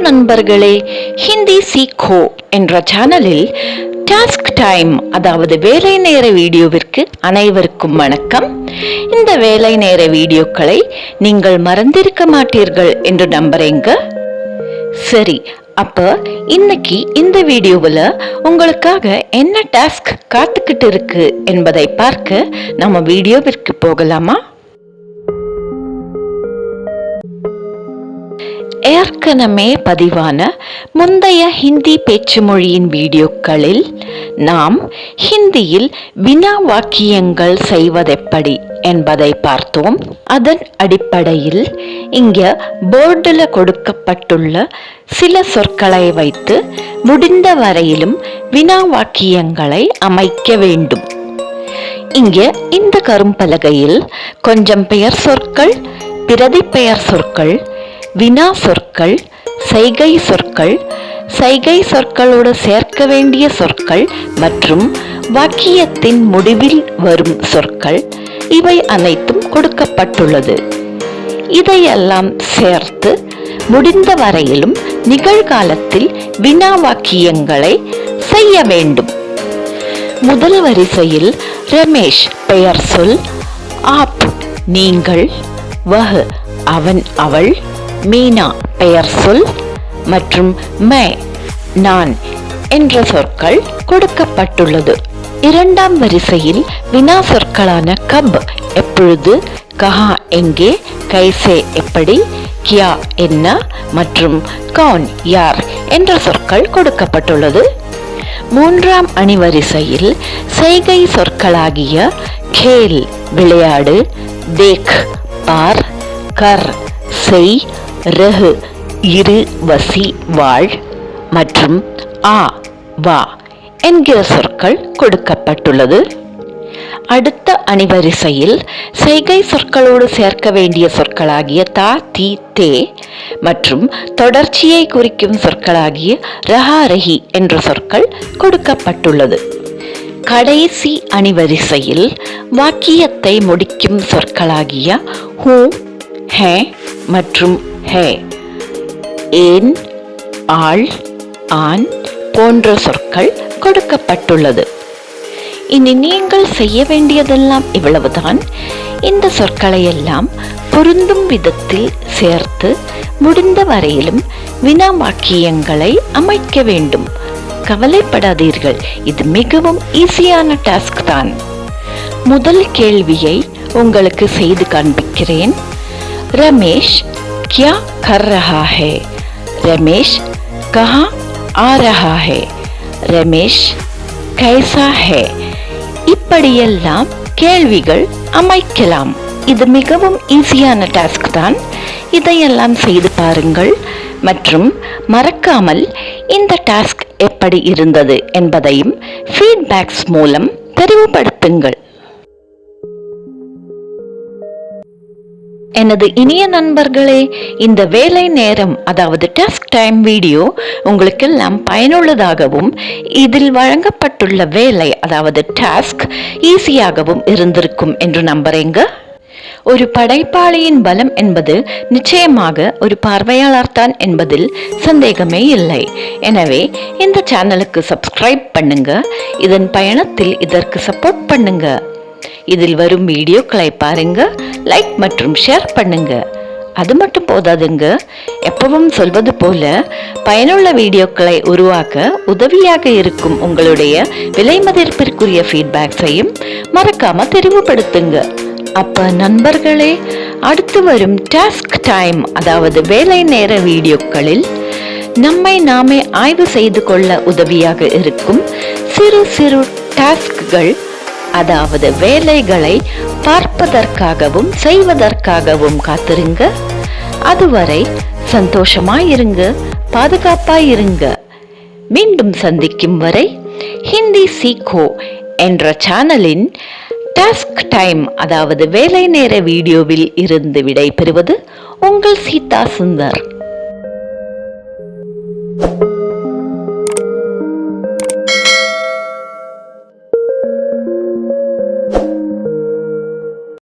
நண்பர்களே, ஹிந்தி சீக்கோ என்ற சேனலில் டாஸ்க் டைம் அதாவது வேலை நேர வீடியோவிற்கு அனைவருக்கும் வணக்கம். இந்த வேலை நேர வீடியோக்களை நீங்கள் மறந்திருக்க மாட்டீர்கள் என்று நம்புறேங்க. சரி, அப்ப இன்னைக்கு இந்த வீடியோவில் உங்களுக்காக என்ன டாஸ்க் காத்துக்கிட்டு இருக்கு என்பதை பார்க்க நம்ம வீடியோவிற்கு போகலாமா? ஏற்கனவே பதிவான முந்தைய ஹிந்தி பேச்சு மொழியின் வீடியோக்களில் நாம் ஹிந்தியில் வினா வாக்கியங்கள் செய்வதெப்படி என்பதை பார்த்தோம். அதன் அடிப்படையில் இங்க போர்டில் கொடுக்கப்பட்டுள்ள சில சொற்களை வைத்து முடிந்த வரையிலும் வினா வாக்கியங்களை அமைக்க வேண்டும். இங்க இந்த கரும்பலகையில் கொஞ்சம் பெயர் சொற்கள், பிரதி பெயர் சொற்கள், வினா சொற்கள், செய்கை சொற்கள், செய்கை சொற்களோடு சேர்க்க வேண்டிய சொற்கள் மற்றும் வாக்கியத்தின் முடிவில் வரும் சொற்கள் இவை அனைத்தும் கொடுக்கப்பட்டுள்ளது. இதையெல்லாம் சேர்த்து முடிந்த வரையிலும் நிகழ்காலத்தில் வினா வாக்கியங்களை செய்ய வேண்டும். முதல் வரிசையில் ரமேஷ் பெயர் சொல், ஆப் நீங்கள், வஹ் அவன் அவள், மீனா பெயர் சொல் மற்றும் மை நான் என்ற சொற்கள் கொடுக்கப்பட்டுள்ளது. இரண்டாம் வரிசையில் வினா சொற்களான கப் எப்பொழுது, கஹா எங்கே, கைசே எப்படி, கியா என்ன மற்றும் கவுன் யார் என்ற சொற்கள் கொடுக்கப்பட்டுள்ளது. மூன்றாம் அணிவரிசையில் செய்கை சொற்களாகிய கேல் விளையாடு, தேக் பார், கர் செய், ரஹு இரு வசி வாழ் மற்றும் ஆ வா என்கிற சொற்கள் கொடுக்கப்பட்டுள்ளது. அடுத்த அணிவரிசையில் செய்கை சொற்களோடு சேர்க்க வேண்டிய சொற்களாகிய தா தி தே மற்றும் தொடர்ச்சியை குறிக்கும் சொற்களாகிய ரஹா ரஹி என்ற சொற்கள் கொடுக்கப்பட்டுள்ளது. கடைசி அணிவரிசையில் வாக்கியத்தை முடிக்கும் சொற்களாகிய ஹூ, ஹே மற்றும் ஹே, ஏன், ஆள், ஆன் போன்ற சொற்கள் கொடுக்கப்பட்டுள்ளது. இனி நீங்கள் செய்ய வேண்டியதெல்லாம் இவ்வளவுதான். இந்த சொற்களை எல்லாம் பொருந்தும் விதத்தில் சேர்த்து முடிந்த வரையிலும் வினா வாக்கியங்களை அமைக்க வேண்டும். கவலைப்படாதீர்கள், இது மிகவும் ஈஸியான டாஸ்க் தான். முதல் கேள்வியை உங்களுக்கு செய்து காண்பிக்கிறேன். ரமேஷ் क्या कर रहा है? रमेश कहाँ आ रहा है? रमेश कैसा है? இப்படியெல்லாம் கேள்விகள் அமைக்கலாம். இது மிகவும் ஈஸியான டாஸ்க் தான். இதையெல்லாம் செய்து பாருங்கள் மற்றும் மறக்காமல் இந்த டாஸ்க் எப்படி இருந்தது என்பதையும் ஃபீட்பேக்ஸ் மூலம் தெரிவுபடுத்துங்கள். எனது இனிய நண்பர்களே, இந்த வேலை நேரம் அதாவது டாஸ்க் டைம் வீடியோ உங்களுக்கெல்லாம் பயனுள்ளதாகவும் இதில் வழங்கப்பட்டுள்ள வேலை அதாவது டாஸ்க் ஈஸியாகவும் இருந்திருக்கும் என்று நம்புறேங்க. ஒரு படைப்பாளியின் பலம் என்பது நிச்சயமாக ஒரு பார்வையாளர் தான் என்பதில் சந்தேகமே இல்லை. எனவே இந்த சேனலுக்கு சப்ஸ்கிரைப் பண்ணுங்க, இதன் பயணத்தில் இதற்கு சப்போர்ட் பண்ணுங்க. இதில் வரும் வீடியோக்களை பாருங்க, லைக் மற்றும் ஷேர் பண்ணுங்க. அது மட்டும் போதாதுங்க, எப்பவும் சொல்வது போல பயனுள்ள வீடியோக்களை உருவாக்க உதவியாக இருக்கும் உங்களுடைய விலை மதிப்பிற்குரிய ஃபீட்பேக்ஸையும் மறக்காம தெரிவுபடுத்துங்க. அப்ப நண்பர்களே, அடுத்து வரும் டாஸ்க் டைம் அதாவது வேலை நேர வீடியோக்களில் நம்மை நாமே ஆய்வு செய்து கொள்ள உதவியாக இருக்கும் சிறு சிறு டாஸ்க்கள் அதாவது வேலைகளை பார்ப்பதற்காகவும் செய்வதற்காகவும் காத்திருங்க. அதுவரை சந்தோஷமாயிருங்க, பாதுகாப்பாயிருங்க. மீண்டும் சந்திக்கும் வரை ஹிந்தி சீக்கோ என்ற சேனலின் டாஸ்க் டைம் அதாவது வேலை நேர வீடியோவில் இருந்து விடை பெறுவது உங்கள் சீதா சுந்தர்.